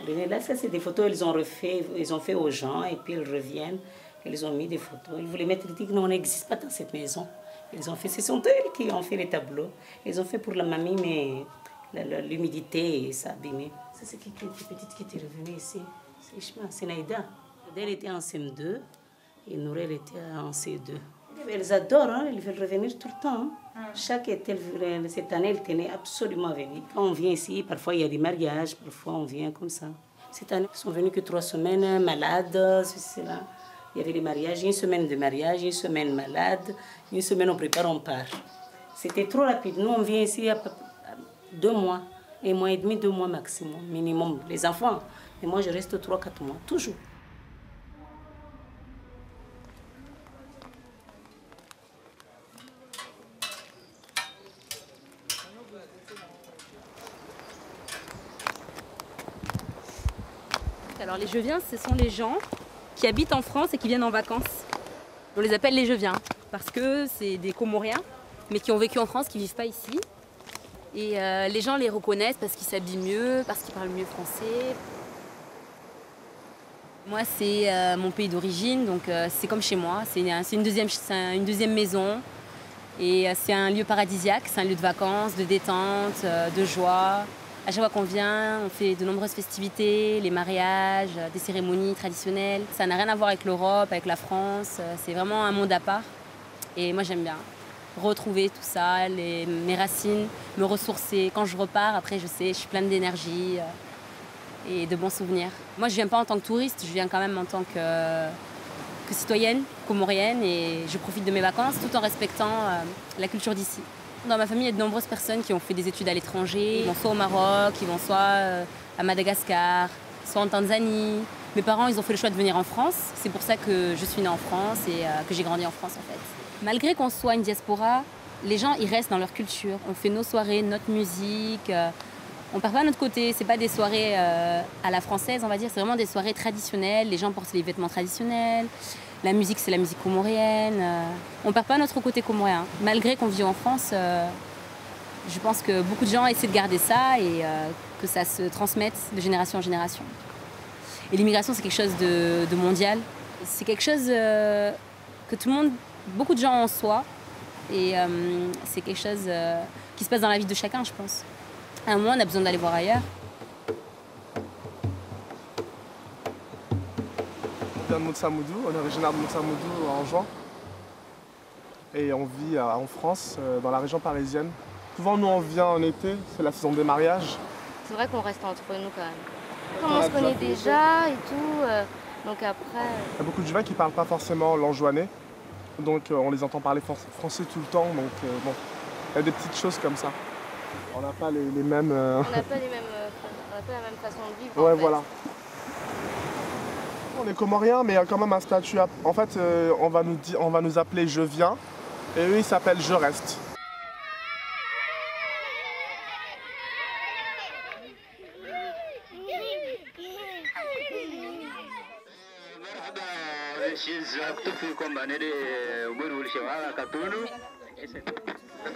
prenez. Là, ça, c'est des photos, ils ont fait aux gens, et puis ils reviennent. Ils ont mis des photos. Ils voulaient mettre, ils disent non, on n'existe pas dans cette maison. Ils ont fait, ce sont eux qui ont fait les tableaux. Ils ont fait pour la mamie, mais l'humidité, ça a abîmé. Ça, c'est qui était petite qui était revenue ici. C'est Ishma, c'est Naïda. Elle était en CM2 et Nourel était en C2. Elles adorent, hein, elles veulent revenir tout le temps. Hein. Chaque été, cette année, elles tenaient absolument à venir. Quand on vient ici, parfois il y a des mariages, parfois on vient comme ça. Cette année, elles sont venues que 3 semaines, malades, ceci, cela. Il y avait les mariages, une semaine de mariage, une semaine malade, une semaine on prépare, on part. C'était trop rapide. Nous, on vient ici à 2 mois, 1 mois et demi, 2 mois maximum, minimum. Les enfants, et moi je reste 3-4 mois, toujours. Alors les Jeviens, ce sont les gens qui habitent en France et qui viennent en vacances. On les appelle les Jeviens parce que c'est des Comoriens, mais qui ont vécu en France, qui ne vivent pas ici. Et les gens les reconnaissent parce qu'ils s'habillent mieux, parce qu'ils parlent mieux français. Moi, c'est mon pays d'origine, donc c'est comme chez moi. C'est une deuxième maison. Et c'est un lieu paradisiaque, c'est un lieu de vacances, de détente, de joie. À chaque fois qu'on vient, on fait de nombreuses festivités, les mariages, des cérémonies traditionnelles. Ça n'a rien à voir avec l'Europe, avec la France. C'est vraiment un monde à part. Et moi, j'aime bien retrouver tout ça, mes racines, me ressourcer. Quand je repars, après, je sais, je suis pleine d'énergie et de bons souvenirs. Moi, je ne viens pas en tant que touriste, je viens quand même en tant que citoyenne comorienne et je profite de mes vacances tout en respectant la culture d'ici. Dans ma famille, il y a de nombreuses personnes qui ont fait des études à l'étranger. Ils vont soit au Maroc, ils vont soit à Madagascar, soit en Tanzanie. Mes parents, ils ont fait le choix de venir en France. C'est pour ça que je suis née en France et que j'ai grandi en France, en fait. Malgré qu'on soit une diaspora, les gens, ils restent dans leur culture. On fait nos soirées, notre musique. On ne part pas de notre côté. Ce n'est pas des soirées à la française, on va dire. C'est vraiment des soirées traditionnelles. Les gens portent les vêtements traditionnels. La musique, c'est la musique comorienne. On ne perd pas notre côté comorien. Malgré qu'on vit en France, je pense que beaucoup de gens essaient de garder ça et que ça se transmette de génération en génération. Et l'immigration, c'est quelque chose de mondial. C'est quelque chose que tout le monde, beaucoup de gens en soi. Et c'est quelque chose qui se passe dans la vie de chacun, je pense. À un moment, on a besoin d'aller voir ailleurs. On vient de Montsamoudou, on est originaire de Montsamoudou en juin. Et on vit en France, dans la région parisienne. Souvent, nous, on vient en été, c'est la saison des mariages. C'est vrai qu'on reste entre nous quand même. Comme on se connaît déjà et tout, donc après... Il y a beaucoup de gens qui ne parlent pas forcément l'anjouanais, donc on les entend parler français tout le temps, donc bon, il y a des petites choses comme ça. On n'a pas les mêmes... On n'a pas la même façon de vivre. Ouais, en fait. voilà. On est comoriens, mais il y a quand même un statut. En fait, on va nous appeler Je viens, et eux, ils s'appellent Je reste.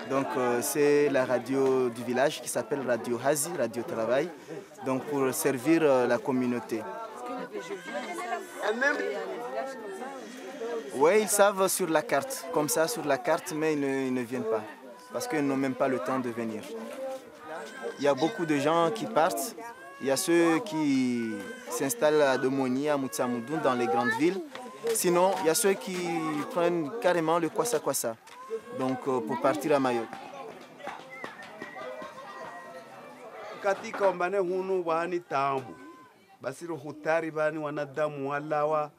Donc c'est la radio du village qui s'appelle Radio Hazi, Radio Travail, donc pour servir la communauté. Oui, ils savent sur la carte, comme ça sur la carte, mais ils ne viennent pas, parce qu'ils n'ont même pas le temps de venir. Il y a beaucoup de gens qui partent, il y a ceux qui s'installent à Domoni, à Moutsamoudou, dans les grandes villes. Sinon, il y a ceux qui prennent carrément le kwassa-kwassa, donc pour partir à Mayotte. Katika mbane hunu wani tambu basiro hutari bani wanadamu walawa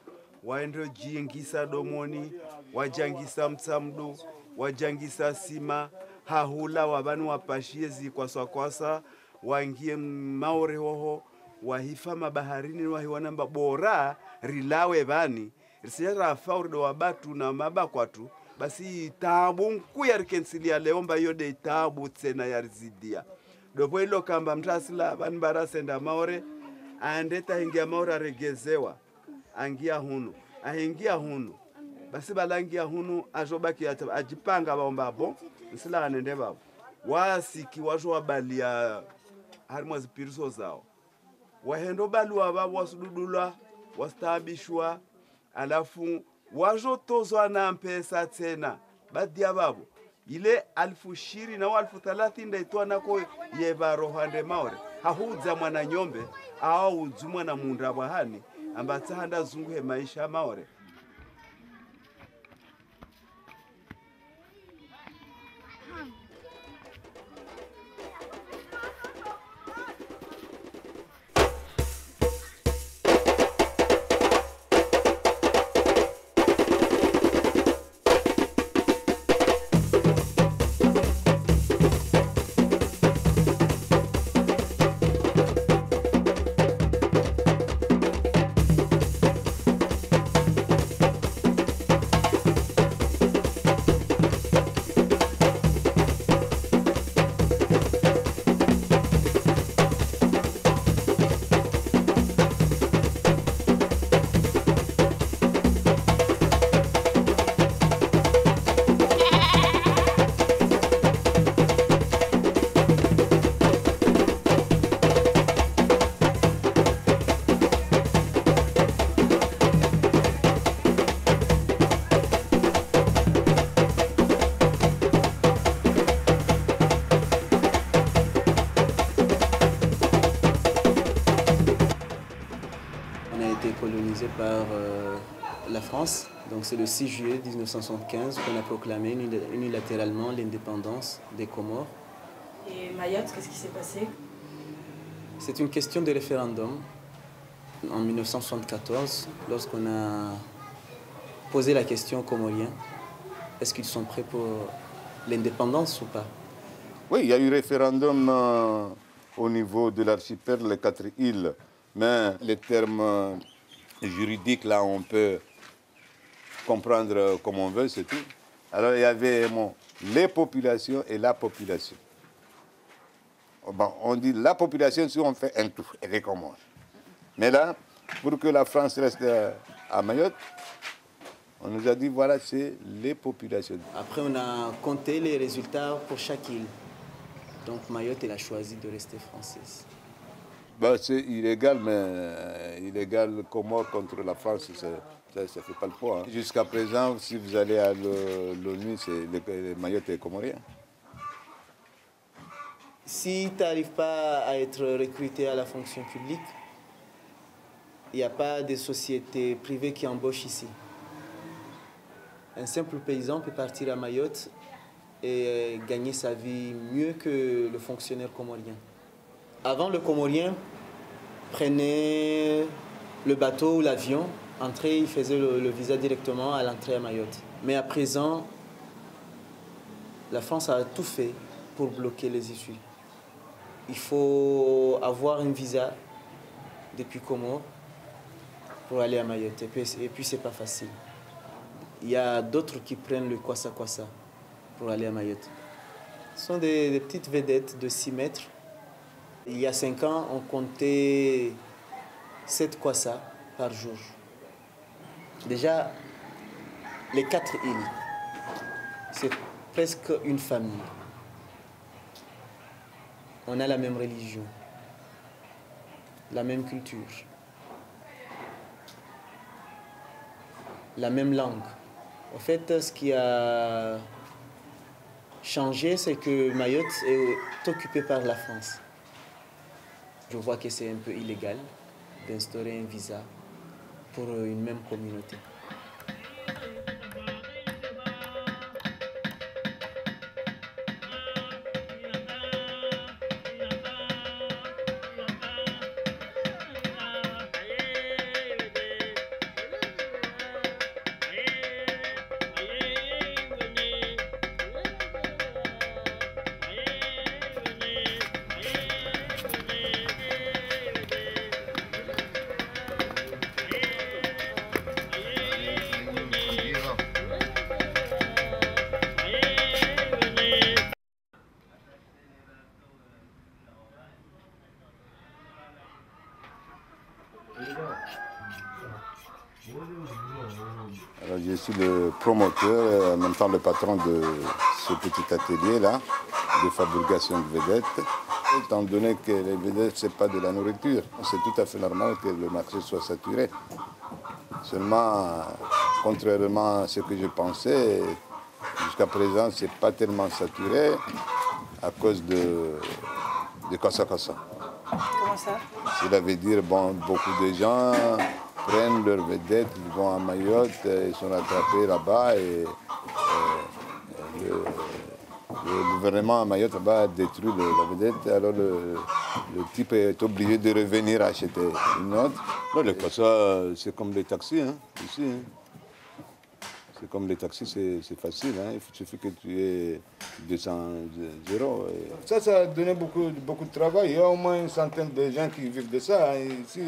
waende jingisa Domoni wajangisa Mtsamdu wajangisa Sima hahula wabani wapashie zikwasa wangie maore hoho wahifa mabaharini wahiwanamba bora rilawe bani risera faurdo wabatu na mabakwatu basi tabu nkuya rikensilia leomba yode tabu tsena yarzidia dopo ilo kamba mtasila banbara senda maore andeta hingia maore regezewa angia hunu ahingia hunu basi balangia hunu ajobaki ajipanga baomba bo nsila anende babo wasiki wajo wabalia harimwa zipiriso zao wahendo balua babo wasududulwa wastaabishwa alafu wajotozwa na mpesa tena badia babo ile 1020 na 1030 ndaitwa nako yeva rohande maore hahuza mwana nyombe au uzumwa na munda bahani ambatsahanda zunguhe maisha maore. Colonisé par la France. Donc c'est le 6 juillet 1975 qu'on a proclamé unilatéralement l'indépendance des Comores. Et Mayotte, qu'est-ce qui s'est passé? C'est une question de référendum. En 1974, lorsqu'on a posé la question aux Comoriens, est-ce qu'ils sont prêts pour l'indépendance ou pas? Oui, il y a eu référendum au niveau de l'archipel, les 4 îles, mais les termes juridiques, là, on peut comprendre comme on veut, c'est tout. Alors, il y avait les populations et la population. Bon, on dit la population si on fait un tout, et les Comores. Mais là, pour que la France reste à Mayotte, on nous a dit, voilà, c'est les populations. Après, on a compté les résultats pour chaque île. Donc, Mayotte, elle a choisi de rester française. Ben, c'est illégal, mais illégal Comores contre la France, ça ne fait pas le poids. Hein. Jusqu'à présent, si vous allez à l'ONU, c'est les Mayotte et les Comoriens. Si tu n'arrives pas à être recruté à la fonction publique, il n'y a pas de sociétés privées qui embauchent ici. Un simple paysan peut partir à Mayotte et gagner sa vie mieux que le fonctionnaire comorien. Avant, le Comorien prenait le bateau ou l'avion, entrait, il faisait le visa directement à l'entrée à Mayotte. Mais à présent, la France a tout fait pour bloquer les issues. Il faut avoir un visa depuis Comores pour aller à Mayotte. Et puis c'est pas facile. Il y a d'autres qui prennent le kwassa-kwassa pour aller à Mayotte. Ce sont des petites vedettes de 6 mètres. Il y a 5 ans, on comptait 7 kwassa par jour. Déjà, les 4 îles, c'est presque une famille. On a la même religion, la même culture, la même langue. En fait, ce qui a changé, c'est que Mayotte est occupée par la France. Je vois que c'est un peu illégal d'instaurer un visa pour une même communauté. Alors, je suis le promoteur, en même temps le patron de ce petit atelier-là, de fabrication de vedettes. Étant donné que les vedettes, ce n'est pas de la nourriture, c'est tout à fait normal que le marché soit saturé. Seulement, contrairement à ce que je pensais, jusqu'à présent, ce n'est pas tellement saturé à cause de Kassa-Kassa. Comment ça? Cela veut dire bon, beaucoup de gens prennent leurs vedettes, ils vont à Mayotte, ils sont attrapés là-bas et le gouvernement à Mayotte a détruit la vedette. Alors le type est obligé de revenir acheter une autre. Non, le Kassa, c'est comme les taxis hein, ici. Hein. C'est comme les taxis, c'est facile. Hein. Il suffit que tu aies 200 euros. Ça a donné beaucoup de travail. Il y a au moins une centaine de gens qui vivent de ça. Hein. Ici,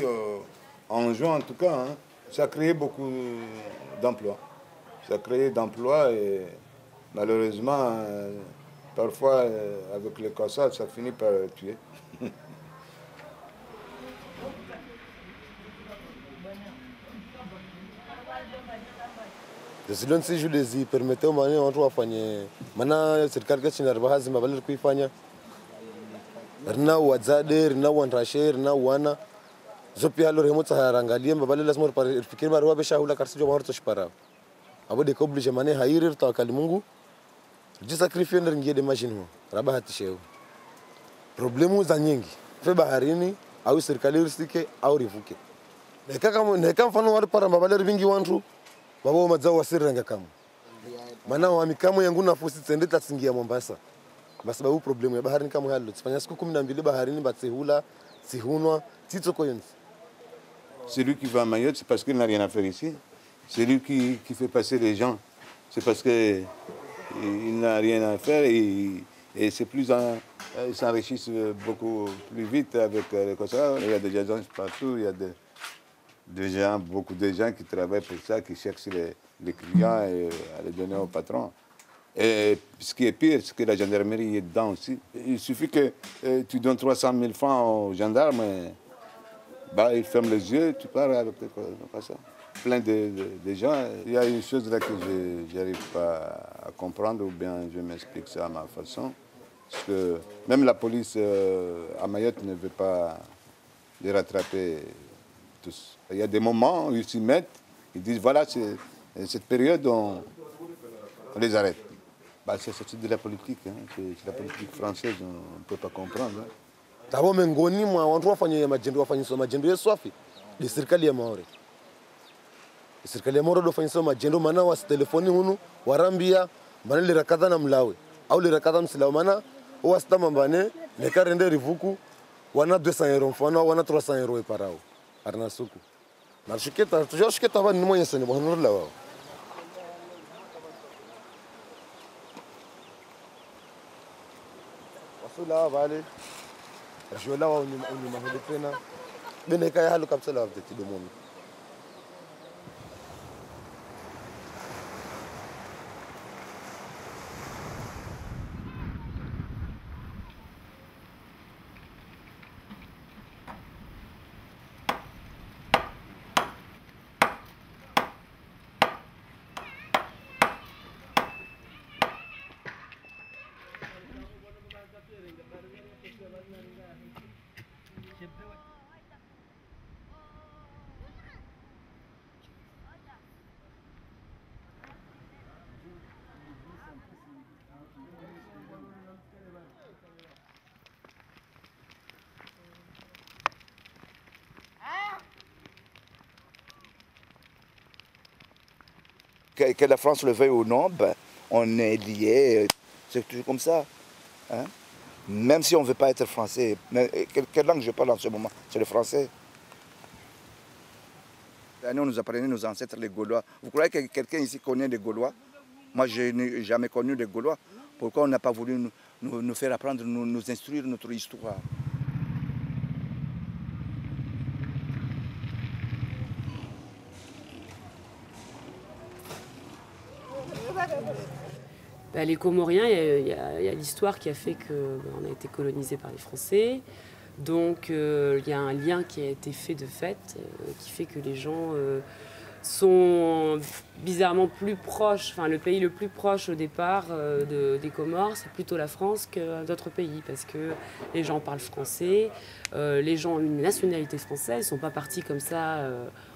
en juin en tout cas, hein. Ça a créé beaucoup d'emplois. Ça a créé d'emplois et malheureusement, parfois avec le Kassa, ça finit par tuer. Zilon si shule zipermeteu mane watu wafanye maana serikali kachi na baadhi mabalili kuifanya rina wadzade rina wantashe rina wana zopia lo remota harangalie mabalili lazima fikiri barua besha hula karsijo mahorto shipara abo de oblige mane hairi tawakali Mungu ji sacrifice ndio de machine ho raba hatisheu problemu za nyingi fe baharini au serikali risike au rivuke neka mfano wale para mabalili vingi wantu babo mazao wasiranga kama maana wa mikamo yangu nafusi tsende tatsingia Mombasa basi babu problemu ya baharini kama halo tsifanya siku 12 baharini batsehula sihunwa titsoko yonsi. Celui qui va à Mayotte, c'est parce qu'il n'a rien à faire ici. Celui qui fait passer les gens, c'est parce qu'il n'a rien à faire et c'est plus ils s'enrichissent beaucoup plus vite avec les Kosovo. Il y a des agences partout, il y a beaucoup de gens qui travaillent pour ça, qui cherchent les clients et à les donner au patron. Et ce qui est pire, c'est que la gendarmerie est dedans aussi. Il suffit que tu donnes 300 000 francs aux gendarmes, et ils ferment les yeux, tu pars avec ça. Plein de gens. Il y a une chose là que je n'arrive pas à comprendre, ou bien je m'explique ça à ma façon. Parce que même la police à Mayotte ne veut pas les rattraper tous. Il y a des moments où ils s'y mettent, ils disent voilà, cette période, on les arrête. Bah, c'est de la politique, hein. C'est la politique française, on ne peut pas comprendre. Hein. Tabo mengoni mwa watu wafanye majendo wafanyiswa majendo yesu afi ni serikali ya Maore. Serikali ya Maore do fanyiswa majendo maana was telefoni hunu warambia bana le rakata na mlawe au le rakata msilawe maana wasta mambane ne karende rivuku wana 200 euro mfano wana 300 euro iparao arna suku na shiketa tujo shiketa bani ni mwenye sene bwana la wao. Wasula vale je là on m'a fait pena bene kaya halu kabisa la vete domono. Que la France le veuille ou non, ben, on est lié, c'est toujours comme ça. Hein? Même si on ne veut pas être français. Mais quelle langue je parle en ce moment? C'est le français. Nous nous apprenaient nos ancêtres, les Gaulois. Vous croyez que quelqu'un ici connaît les Gaulois? Moi, je n'ai jamais connu les Gaulois. Pourquoi on n'a pas voulu nous faire apprendre, nous instruire notre histoire? Les Comoriens, il y a l'histoire qui a fait qu'on a été colonisé par les Français. Donc il y a un lien qui a été fait de fait, qui fait que les gens sont bizarrement plus proches, enfin le pays le plus proche au départ des Comores, c'est plutôt la France que d'autres pays, parce que les gens parlent français, les gens ont une nationalité française, ils ne sont pas partis comme ça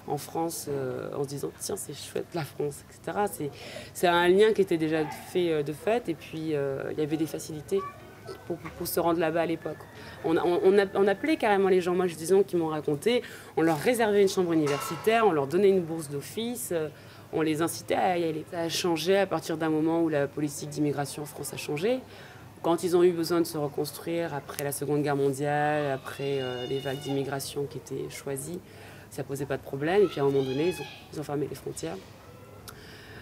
en France en se disant tiens c'est chouette la France, etc. C'est un lien qui était déjà fait de fait, et puis il y avait des facilités pour se rendre là-bas à l'époque. On appelait carrément les gens, moi je disais qui m'ont raconté, on leur réservait une chambre universitaire, on leur donnait une bourse d'office, on les incitait à y aller. Ça a changé à partir d'un moment où la politique d'immigration en France a changé. Quand ils ont eu besoin de se reconstruire après la Seconde Guerre mondiale, après les vagues d'immigration qui étaient choisies, ça posait pas de problème. Et puis à un moment donné, ils ont fermé les frontières.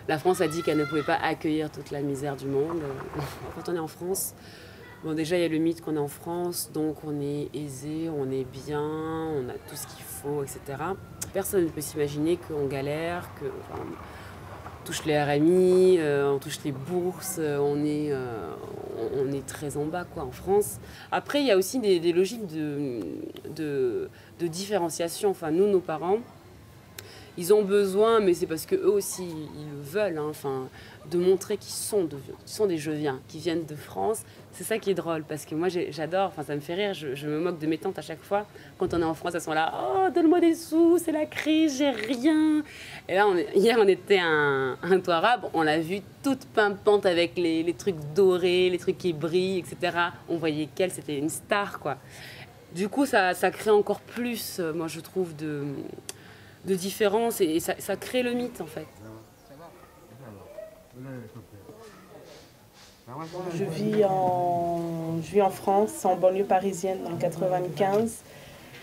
La France a dit qu'elle ne pouvait pas accueillir toute la misère du monde. Quand on est en France, bon, déjà, il y a le mythe qu'on est en France, donc on est aisé, on est bien, on a tout ce qu'il faut, etc. Personne ne peut s'imaginer qu'on galère, qu'on touche les RMI, on touche les bourses, on est très en bas quoi, en France. Après, il y a aussi des logiques de différenciation. Enfin, nous, nos parents, ils ont besoin, mais c'est parce qu'eux aussi, ils le veulent, hein, enfin, de montrer qu'ils sont des je-viens, qui viennent de France. C'est ça qui est drôle, parce que moi, j'adore, enfin, ça me fait rire, je me moque de mes tantes à chaque fois. Quand on est en France, elles sont là, « Oh, donne-moi des sous, c'est la crise, j'ai rien !» Et là, hier, on était à un toit arabe, on l'a vue toute pimpante avec les trucs dorés, les trucs qui brillent, etc. On voyait qu'elle, c'était une star, quoi. Du coup, ça crée encore plus, moi, je trouve, de différence, et ça crée le mythe, en fait. Je vis en France, en banlieue parisienne, dans le 95.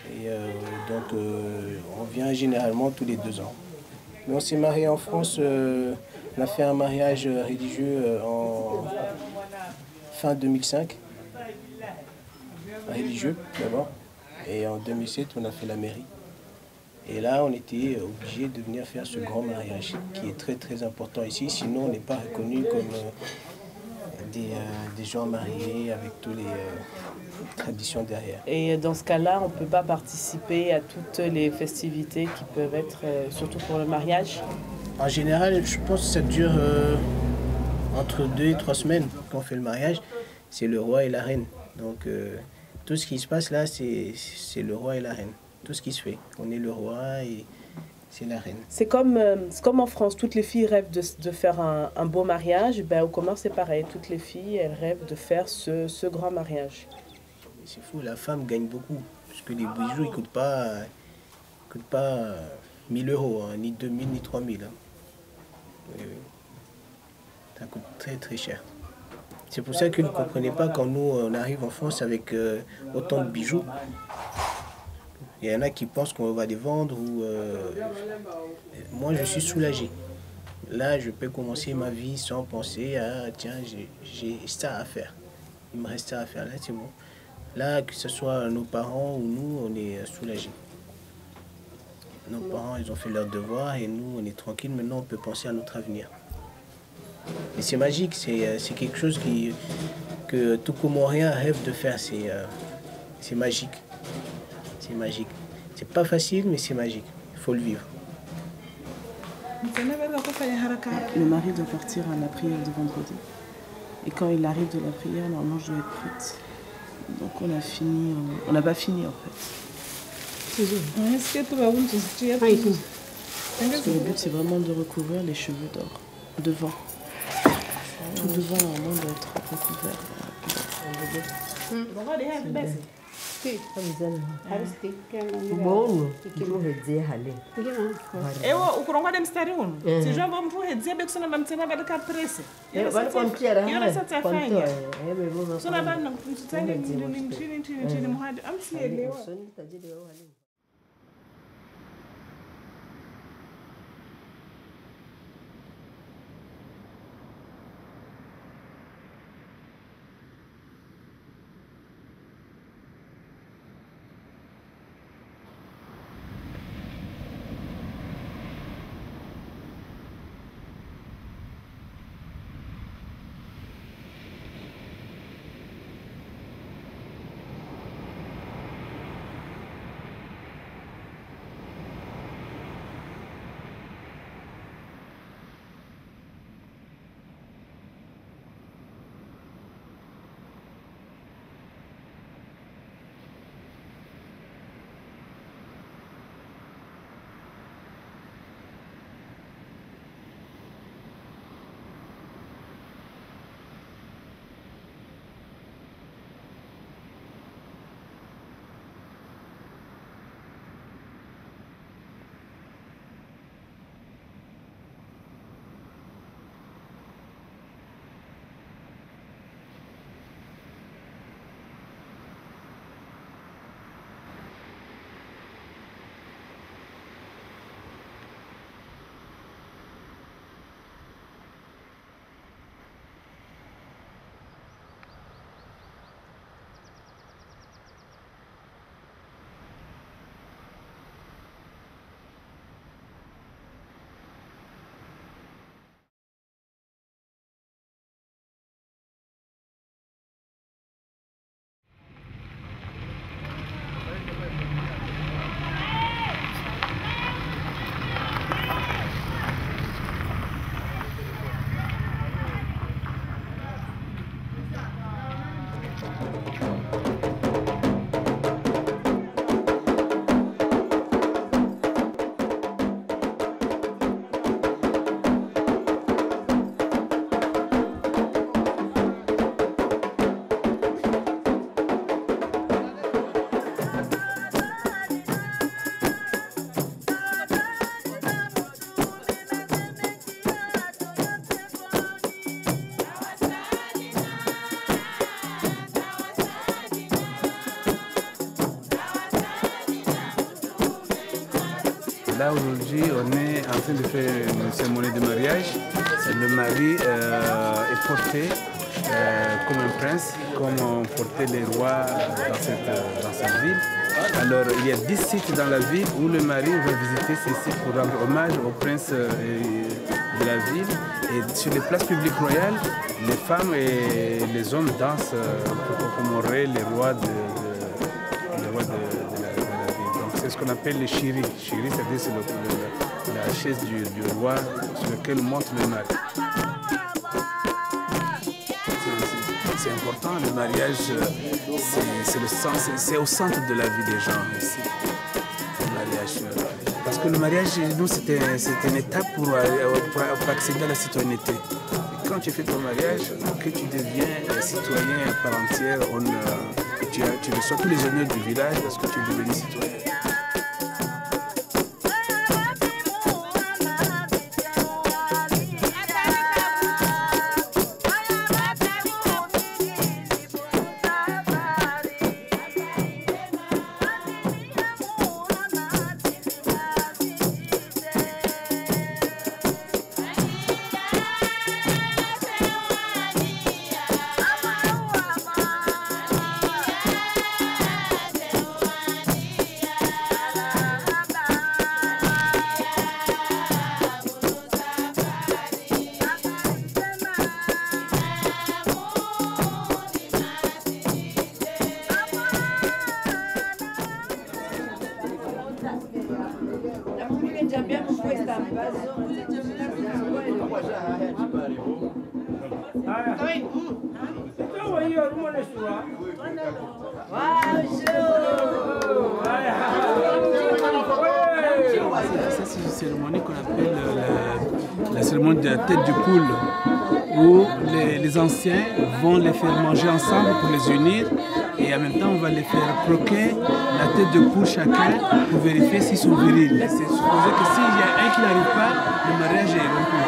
Et donc, on vient généralement tous les 2 ans. Mais on s'est marié en France, on a fait un mariage religieux en fin 2005. Religieux, d'abord. Et en 2007, on a fait la mairie. Et là, on était obligé de venir faire ce grand mariage, qui est très très important ici. Sinon, on n'est pas reconnu comme des gens mariés avec toutes les traditions derrière. Et dans ce cas-là, on ne peut pas participer à toutes les festivités qui peuvent être, surtout pour le mariage. En général, je pense que ça dure entre 2 et 3 semaines quand on fait le mariage. C'est le roi et la reine. Donc tout ce qui se passe là, c'est le roi et la reine. Tout ce qui se fait. On est le roi et c'est la reine. C'est comme en France, toutes les filles rêvent de faire un beau mariage. Ben, au Comores, c'est pareil. Toutes les filles, elles rêvent de faire ce grand mariage. C'est fou, la femme gagne beaucoup. Parce que les bijoux, ils ne coûtent pas 1000 €, hein, ni 2000, ni 3000. Hein. Ça coûte très très cher. C'est pour ça que vous ne comprenez pas quand nous, on arrive en France avec autant de bijoux. Il y en a qui pensent qu'on va les vendre ou... Moi, je suis soulagé. Là, je peux commencer ma vie sans penser à « tiens, j'ai ça à faire. Il me reste ça à faire. » Là, c'est bon. Là, que ce soit nos parents ou nous, on est soulagés. Nos parents, ils ont fait leur devoir et nous, on est tranquille. Maintenant, on peut penser à notre avenir. Et c'est magique. C'est quelque chose que tout Comorien rêve de faire. C'est magique. C'est magique. C'est pas facile, mais c'est magique. Il faut le vivre. Le mari doit partir à la prière de vendredi. Et quand il arrive de la prière, normalement, je dois être prête. Donc on a fini, on n'a pas fini en fait. Parce que le but, c'est vraiment de recouvrir les cheveux d'or. Devant. Tout devant, normalement, doit être recouvert. Ewa ukurongwa mstari uno sijambo mtu hedzia bekusona bamtsena badaka press yona sasa fanya sona bana kutsanga nini muhadi amsielewa. Là aujourd'hui, on est en train de faire une cérémonie de mariage. Le mari est porté comme un prince, comme on portait les rois dans cette ville. Alors il y a 10 sites dans la ville où le mari va visiter ces sites pour rendre hommage au prince de la ville. Et sur les places publiques royales, les femmes et les hommes dansent pour commémorer les rois de la ville. Donc c'est ce qu'on appelle les chiri. Chiri, c'est-à-dire la chaise du roi sur laquelle monte le mari. C'est important, le mariage, c'est au centre de la vie des gens ici. Le mariage, parce que le mariage, nous, c'est une étape pour accéder à la citoyenneté. Et quand tu fais ton mariage, que tu deviens citoyen à part entière, tu reçois tous les honneurs du village parce que tu es devenu citoyen. C'est une cérémonie qu'on appelle la cérémonie de la tête de poule, où les anciens vont les faire manger ensemble pour les unir et en même temps on va les faire croquer la tête de poule chacun pour vérifier s'ils sont virils. C'est supposé que s'il y a un qui n'arrive pas, le mariage est rompu.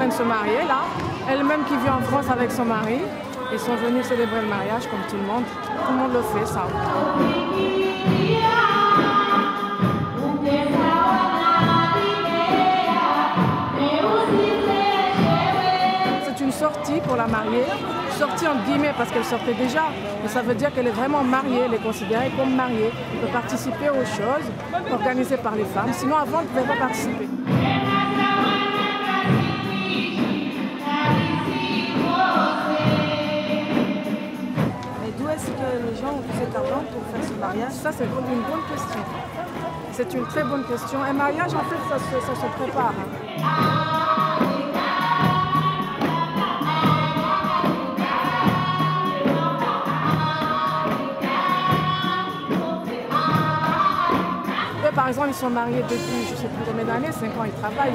Se marier là, elle-même qui vit en France avec son mari, ils sont venus célébrer le mariage comme tout le monde le fait ça. C'est une sortie pour la mariée, sortie entre guillemets parce qu'elle sortait déjà, mais ça veut dire qu'elle est vraiment mariée, elle est considérée comme mariée, elle peut participer aux choses organisées par les femmes, sinon avant elle ne pouvait pas participer. Est-ce que le gens ont tout cet argent pour faire ce mariage? Ça, c'est une bonne question. C'est une très bonne question. Un mariage, en fait, ça se prépare. Eux, par exemple, ils sont mariés depuis, je ne sais plus combien d'années, 5 ans, ils travaillent.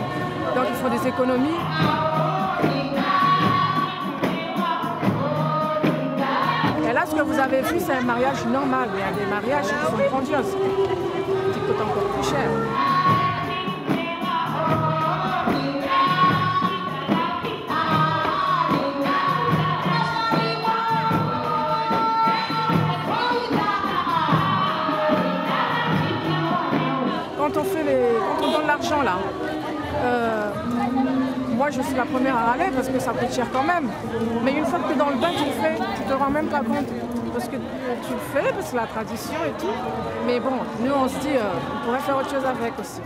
Donc, ils font des économies. Et là, ce que vous avez vu, c'est un mariage normal. Il y a des mariages qui sont grandioses, qui coûtent encore plus cher. Quand on donne l'argent là, moi je suis la première à râler parce que ça coûte cher quand même. Mais une fois que tu es dans le bain, tu le fais, tu te rends même pas compte. Parce que tu le fais, parce que c'est la tradition et tout. Mais bon, nous on se dit, on pourrait faire autre chose avec aussi.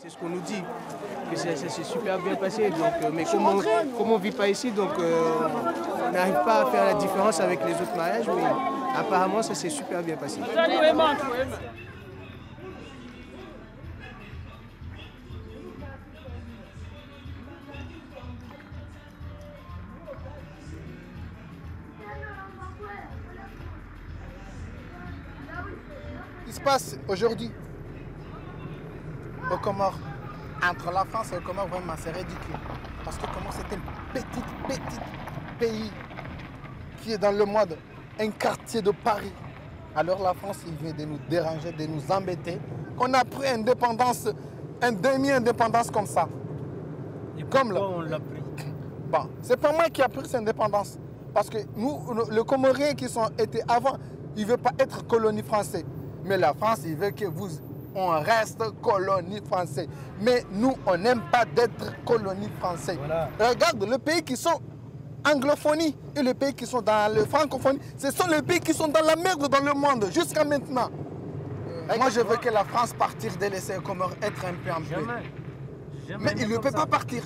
C'est ce qu'on nous dit, que ça s'est super bien passé. Donc, mais comme on ne vit pas ici, donc on n'arrive pas à faire la différence avec les autres mariages, mais apparemment ça s'est super bien passé. Ce qui se passe aujourd'hui aux Comores, entre la France et les Comores, vraiment, c'est ridicule. Parce que comment c'est un petit pays qui est dans le monde, un quartier de Paris. Alors la France, il vient de nous déranger, de nous embêter. On a pris indépendance, une demi-indépendance comme ça. Et comme là. On l'a pris. Bon, c'est pas moi qui a pris cette indépendance. Parce que nous, les Comoriens qui sont été avant, ils ne veulent pas être colonie française. Mais la France, il veut que on reste colonie française. Mais nous, on n'aime pas d'être colonie française. Voilà. Regarde, les pays qui sont anglophonie et les pays qui sont dans la francophonie, ce sont les pays qui sont dans la merde dans le monde jusqu'à maintenant. Moi, je veux que la France partir de laisser les Comores être un peu en paix. Mais il ne peut pas partir.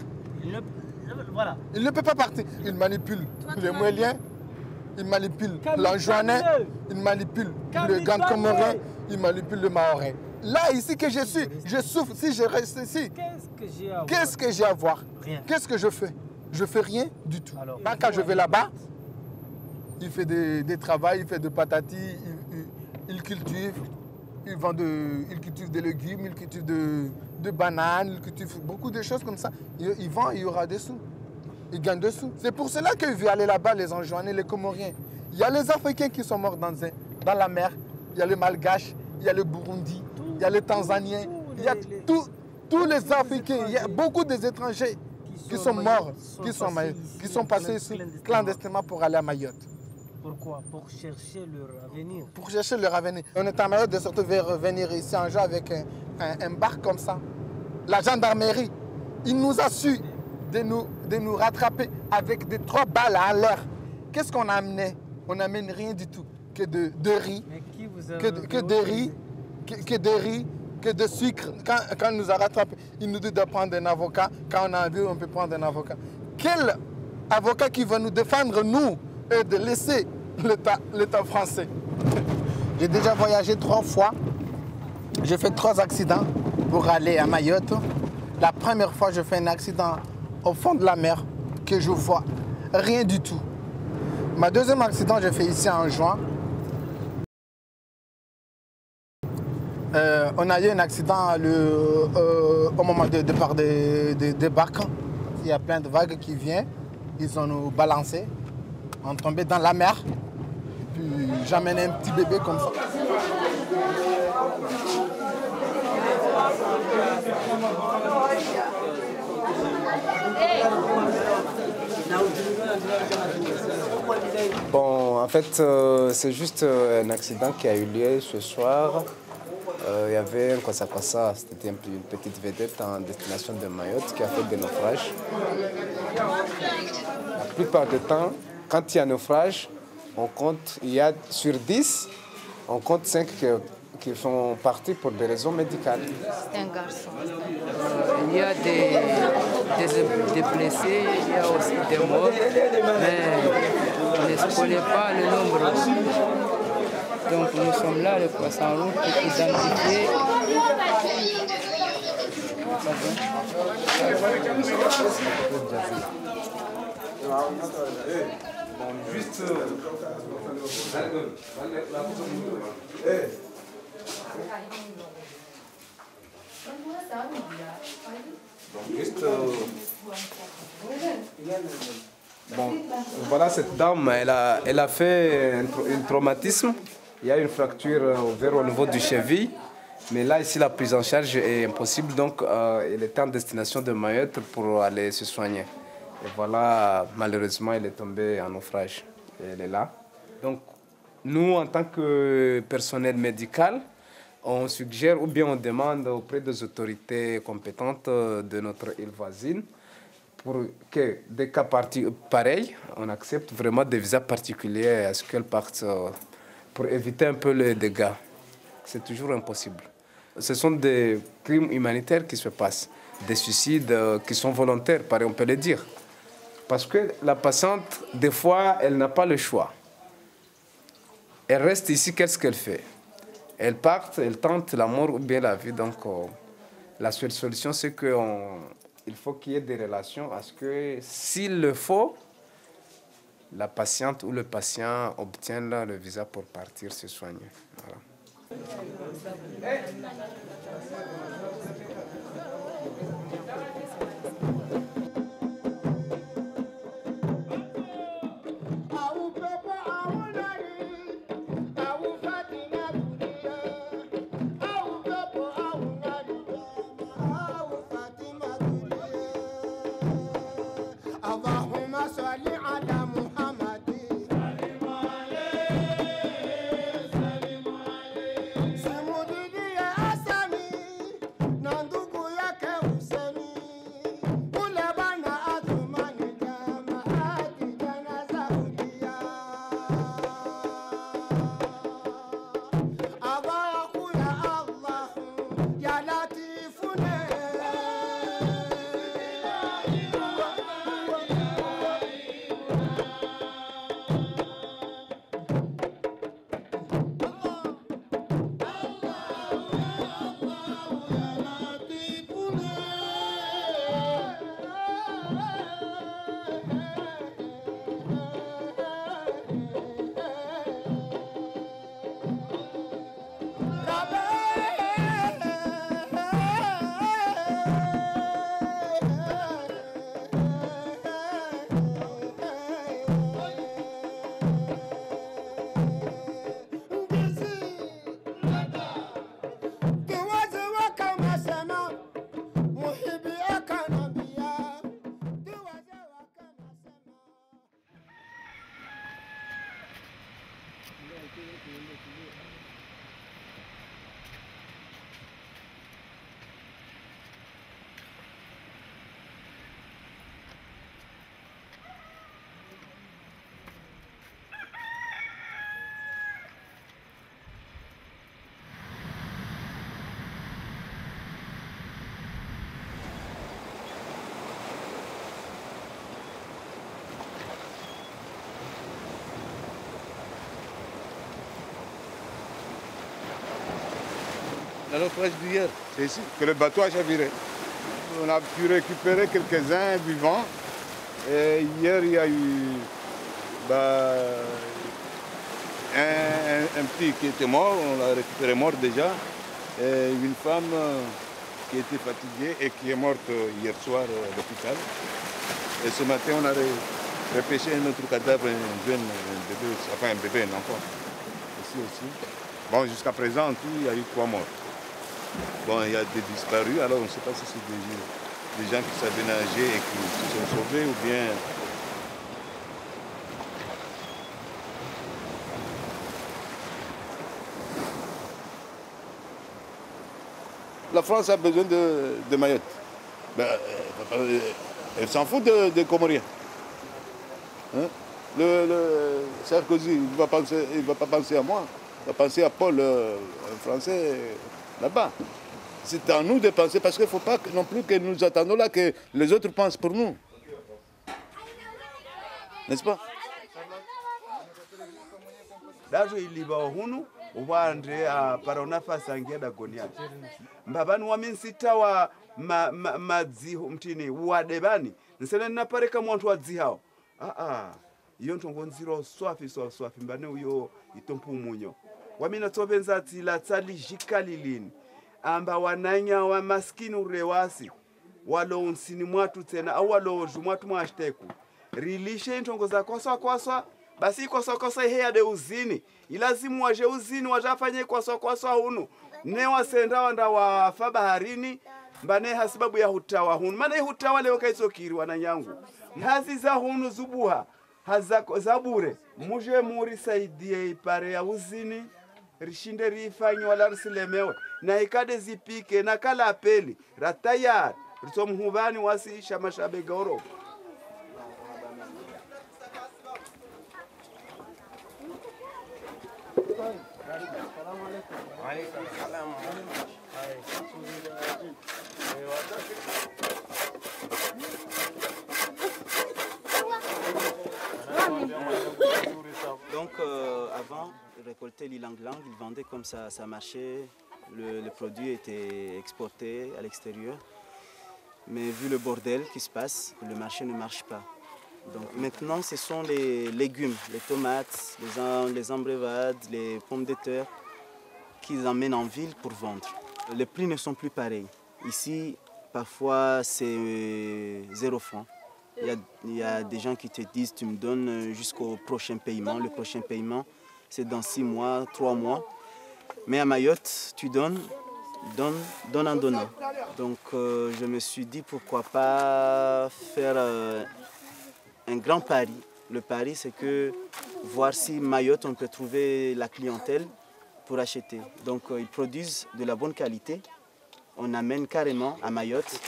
Voilà. Il ne peut pas partir. Il manipule les Mouéliens, il manipule l'Anjouanais, il manipule le Gand comorien, il manipule le Mahorais. Là, ici que je suis, je souffre. Si je reste ici, qu'est-ce que j'ai à voir? Qu'est-ce que je fais? Je fais rien du tout. Alors, quand je vais là-bas, il fait des travaux, il fait des patatis, il cultive, il cultive des légumes, il cultive de bananes, il cultive beaucoup de choses comme ça. Il vend, il y aura des sous. Il gagne des sous. C'est pour cela qu'il veut aller là-bas, les Anjouanais, les Comoriens. Il y a les Africains qui sont morts dans la mer. Il y a les Malgaches, il y a les Burundis, il y a les Tanzaniens, il y a tous les Africains. Il y a beaucoup des étrangers qui sont morts, qui sont passés ici clandestinement pour aller à Mayotte. Pourquoi? Pour chercher leur avenir. Pour chercher leur avenir. On est à Mayotte de sorte de revenir ici en jeu avec un bar comme ça. La gendarmerie, il nous a su de nous rattraper avec des 3 balles à l'air. Qu'est-ce qu'on a amené? On n'amène rien du tout. Que de riz, que de sucre. Quand on nous a rattrapés, il nous dit de prendre un avocat. Quand on a envie, on peut prendre un avocat. Quel avocat qui va nous défendre, nous, et de laisser l'État français? J'ai déjà voyagé 3 fois. J'ai fait 3 accidents pour aller à Mayotte. La première fois, je fais un accident au fond de la mer, que je vois rien du tout. Ma deuxième accident, j'ai fait ici en juin. On a eu un accident au moment du départ des barques. Il y a plein de vagues qui viennent. Ils ont nous balancé. On est tombé dans la mer. Et puis j'amène un petit bébé comme ça. Bon, en fait, c'est juste un accident qui a eu lieu ce soir. Il y avait un Kwassa, c'était une petite vedette en destination de Mayotte qui a fait des naufrages. La plupart du temps, quand il y a un naufrage, on compte, il y a sur 10, on compte 5 qui sont partis pour des raisons médicales. C'est un garçon. Il y a des blessés, il y a aussi des morts, mais on ne connaît pas le nombre. Donc nous sommes là, le Poisson Rouge, pour identifier. Bon, voilà, cette dame, elle a fait un traumatisme. Il y a une fracture ouverte au niveau du cheville. Mais là, ici, la prise en charge est impossible. Donc, elle était en destination de Mayotte pour aller se soigner. Et voilà, malheureusement, elle est tombée en naufrage. Et elle est là. Donc, nous, en tant que personnel médical, on suggère ou bien on demande auprès des autorités compétentes de notre île voisine pour que des cas pareils, on accepte vraiment des visas particuliers à ce qu'elles partent pour éviter un peu les dégâts. C'est toujours impossible. Ce sont des crimes humanitaires qui se passent, des suicides qui sont volontaires, pareil, on peut le dire. Parce que la patiente, des fois, elle n'a pas le choix. Elle reste ici, qu'est-ce qu'elle fait? Elle part, elle tente la mort ou bien la vie. Donc, la seule solution, c'est qu'il faut qu'il y ait des relations. Parce que s'il le faut, la patiente ou le patient obtiennent le visa pour partir se soigner. Voilà. Le naufrage d'hier, c'est ici que le bateau a chaviré. On a pu récupérer quelques-uns vivants. Et hier, il y a eu un petit qui était mort, on l'a récupéré mort déjà. Et une femme qui était fatiguée et qui est morte hier soir à l'hôpital. Et ce matin, on a repêché un autre cadavre, un jeune bébé, enfin un bébé, un enfant. Ici aussi. Bon, jusqu'à présent, en tout, il y a eu 3 morts. Bon, il y a des disparus, alors on ne sait pas si c'est des gens qui savaient nager et qui se sont sauvés ou bien... La France a besoin de Mayotte. Ben, elle s'en fout des Comoriens. Hein? Sarkozy, il ne va pas penser à moi, il va penser à Paul, un Français, là-bas. C'est à nous de penser, parce qu'il ne faut pas non plus que nous attendons là que les autres pensent pour nous. N'est-ce pas? Dajo iliba hunu uwande para nafasi angeda goniani mbabani waminsita wa madziho mtini wadebani nsene napareka mwantu wadzihao iyo ntongonziro swafi mbane uyo itompu munyo wamina tobenza tila tsali jikalilini amba wananya wa maskini urewasi walo unsini mwatu tena au walo jumwatu mwashteku rilishe ntongo za kwaswa basi kwaswa heya de uzini ilazimu waje uzini wajafanye kwaswa hunu ne wasenda wanda wafa baharini mbane hasibabu ya hutawa hunu maana hutawa leo kaisokiri wananyangu hazi za hunu zubuha hazako zabure muje muri saidie ipare ya uzini rishinde rifanyi wala risilemewe na ikade zipike na kala apeli ratayar risomhubani wasi shamashabe gauro. Donc avant, ils récoltaient l'ylang-ylang, ils vendaient comme ça marchait, le produit était exporté à l'extérieur. Mais vu le bordel qui se passe, le marché ne marche pas. Donc maintenant, ce sont les légumes, les tomates, les embrévades, les pommes de terre qu'ils emmènent en ville pour vendre. Les prix ne sont plus pareils. Ici, parfois, c'est 0 francs. Il y a des gens qui te disent, tu me donnes jusqu'au prochain paiement. Le prochain paiement, c'est dans 6 mois, 3 mois. Mais à Mayotte, tu donnes en donnant. Donc je me suis dit, pourquoi pas faire un grand pari. Le pari, c'est que voir si Mayotte, on peut trouver la clientèle pour acheter. Donc ils produisent de la bonne qualité. On amène carrément à Mayotte.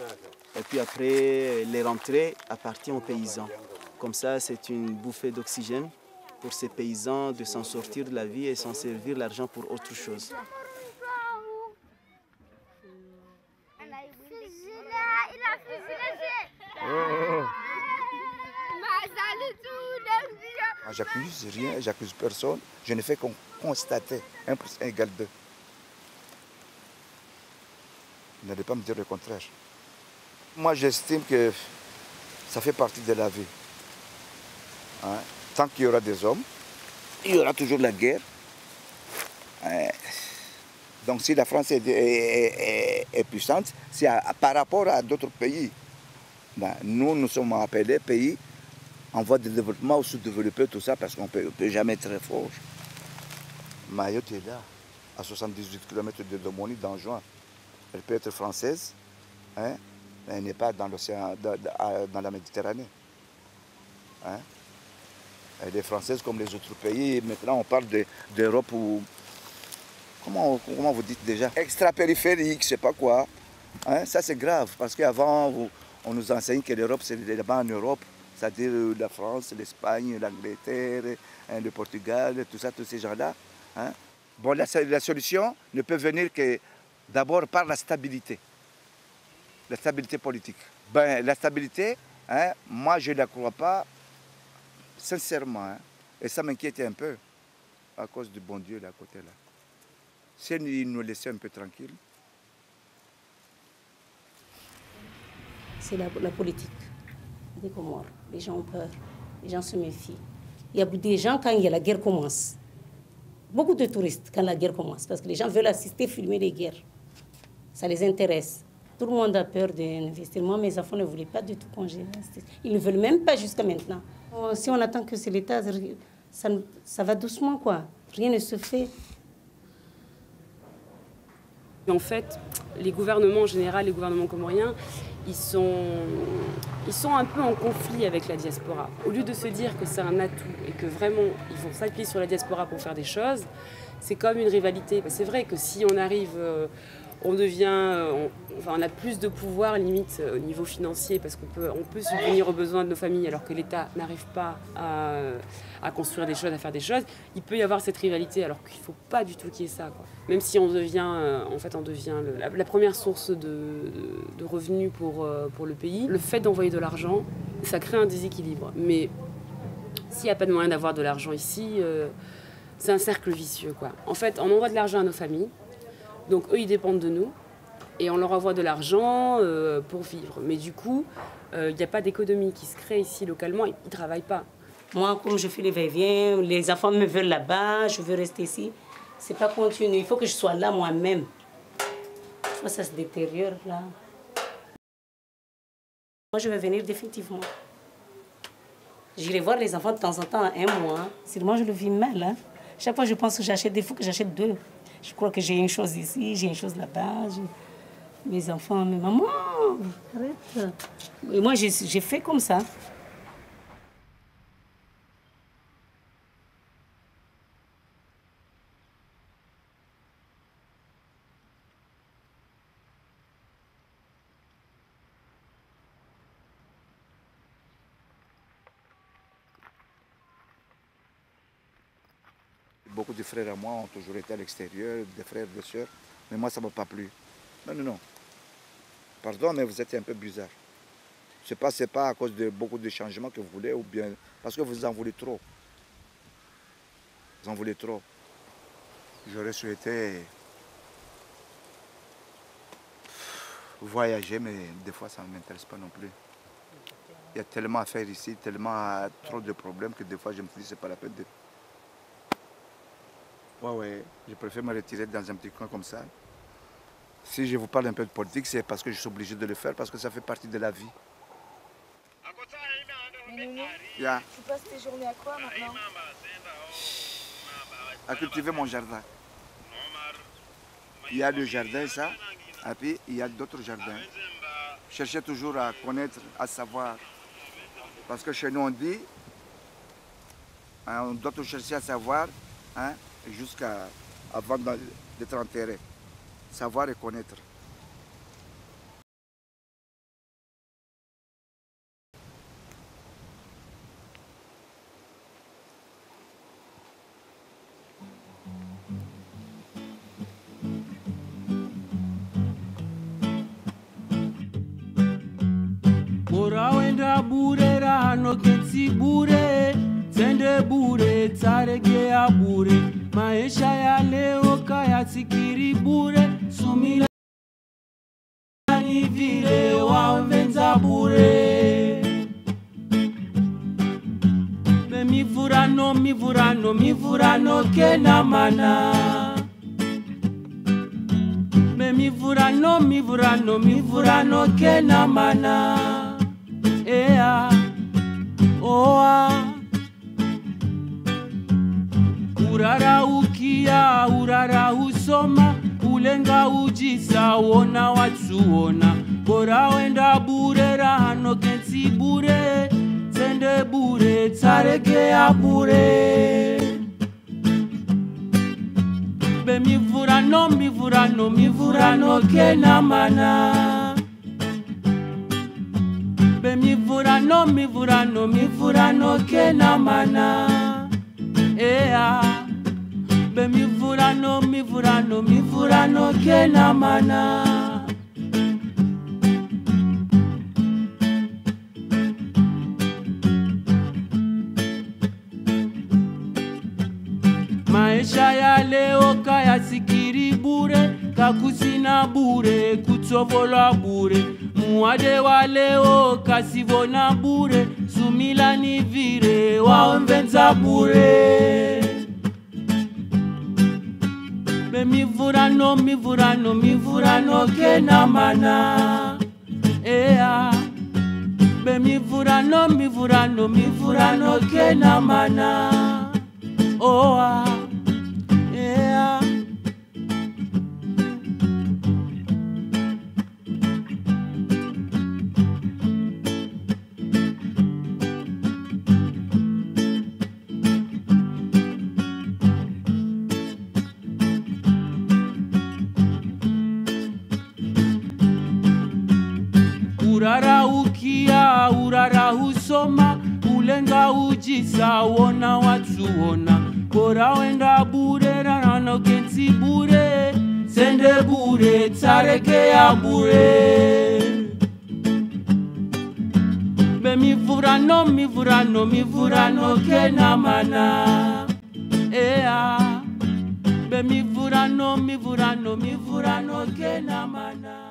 Et puis après, les rentrées appartiennent aux paysans. Comme ça, c'est une bouffée d'oxygène pour ces paysans de s'en sortir de la vie et s'en servir l'argent pour autre chose. J'accuse rien, j'accuse personne. Je ne fais qu'en constater 1 + 1 = 2. Vous n'allez pas me dire le contraire. Moi, j'estime que ça fait partie de la vie. Hein? Tant qu'il y aura des hommes, il y aura toujours la guerre. Donc si la France est puissante, c'est par rapport à d'autres pays. Nous sommes appelés pays en voie de développement ou sous-développés, tout ça, parce qu'on ne peut jamais être très fort. Mayotte est là, à 78 km de Domoni, dans Juin. Elle peut être française, hein, mais elle n'est pas dans l'océan, dans la Méditerranée. Hein. Elle est française comme les autres pays. Maintenant, on parle d'Europe ou... Comment vous dites déjà? Extra-périphérique, je ne sais pas quoi. Hein. Ça, c'est grave, parce qu'avant, on nous enseigne que l'Europe, c'est là-bas en Europe. C'est-à-dire la France, l'Espagne, l'Angleterre, hein, le Portugal, tout ça, tous ces gens-là. Hein. Bon, la solution ne peut venir que d'abord par la stabilité politique. Ben, la stabilité, hein, moi je ne la crois pas sincèrement. Hein, et ça m'inquiète un peu à cause du bon Dieu là, à côté là. Si il nous laissait un peu tranquille. C'est la politique des Comores. Les gens ont peur, les gens se méfient. Il y a des gens, quand la guerre commence, beaucoup de touristes quand la guerre commence, parce que les gens veulent assister, filmer les guerres. Ça les intéresse. Tout le monde a peur d'investir. Moi, mes enfants ne voulaient pas du tout qu'on j'investisse. Ils ne veulent même pas jusqu'à maintenant. Si on attend que c'est l'État, ça va doucement, quoi. Rien ne se fait. En fait, les gouvernements en général, les gouvernements comoriens, ils sont un peu en conflit avec la diaspora. Au lieu de se dire que c'est un atout et que vraiment ils vont s'appuyer sur la diaspora pour faire des choses, c'est comme une rivalité. C'est vrai que si on arrive on devient, on a plus de pouvoir limite au niveau financier parce qu'on peut subvenir aux besoins de nos familles alors que l'État n'arrive pas à construire des choses, à faire des choses. Il peut y avoir cette rivalité alors qu'il ne faut pas du tout qu'il y ait ça, quoi. Même si on devient, la première source de revenus pour le pays, le fait d'envoyer de l'argent, ça crée un déséquilibre. Mais s'il n'y a pas de moyen d'avoir de l'argent ici, c'est un cercle vicieux, quoi. En fait, on envoie de l'argent à nos familles, donc eux, ils dépendent de nous, et on leur envoie de l'argent pour vivre. Mais du coup, il n'y a pas d'économie qui se crée ici localement, ils ne travaillent pas. Moi, comme je fais les va-et-vient, les enfants me veulent là-bas, je veux rester ici. C'est pas continu, il faut que je sois là moi-même. Je vois ça se détériore là. Moi, je vais venir définitivement. J'irai voir les enfants de temps en temps, un mois. Sinon, je le vis mal. Hein. Chaque fois, je pense que j'achète des fois que j'achète deux. Je crois que j'ai une chose ici, j'ai une chose là-bas. Mes enfants, mes mamans, arrête. Et moi, j'ai fait comme ça. Beaucoup de frères à moi ont toujours été à l'extérieur, des frères, des sœurs, mais moi ça ne m'a pas plu. Non, non, non. Pardon, mais vous êtes un peu bizarre. Ce n'est pas à cause de beaucoup de changements que vous voulez, ou bien parce que vous en voulez trop. Vous en voulez trop. J'aurais souhaité voyager, mais des fois ça ne m'intéresse pas non plus. Il y a tellement à faire ici, tellement trop de problèmes que des fois je me dis que ce n'est pas la peine de... Ouais, je préfère me retirer dans un petit coin comme ça. Si je vous parle un peu de politique, c'est parce que je suis obligé de le faire, parce que ça fait partie de la vie. Yeah. Tu passes tes journées à quoi maintenant? À cultiver mon jardin. Il y a le jardin, ça, et puis il y a d'autres jardins. Cherchez toujours à connaître, à savoir. Parce que chez nous on dit, on doit toujours chercher à savoir, hein, jusqu'à avant d'être enterré. Savoir et connaître. Wenda bure rano ketsi bure Tende bure taregea bure Maisha ya leo kaya sikiri bure Sumila ni vile wavenza bure Be mivurano kena mana Be mivurano kena mana Ea, oa Urara ukia, urara usoma Ulenga ujisa, wona watsuona Bora wenda bure, rahano kensi bure Tende bure, taregea bure Be mivurano kena mana Be mivurano kena mana Ea Be mivurano kena mana Maisha ya leo kaya sikiri bure Kakusina bure, kutsovola bure Muade wa leo kasivona bure Sumila ni vire waomvenza bure Be mivurano kena mana Ea Be mivurano kena mana Oa Ea urara ukia urara husoma ulenga ujisa wona watuona bora wenda bure rano kensi bure sende bure tareke ya bure be mivurano kena mana ea be mivurano kena mana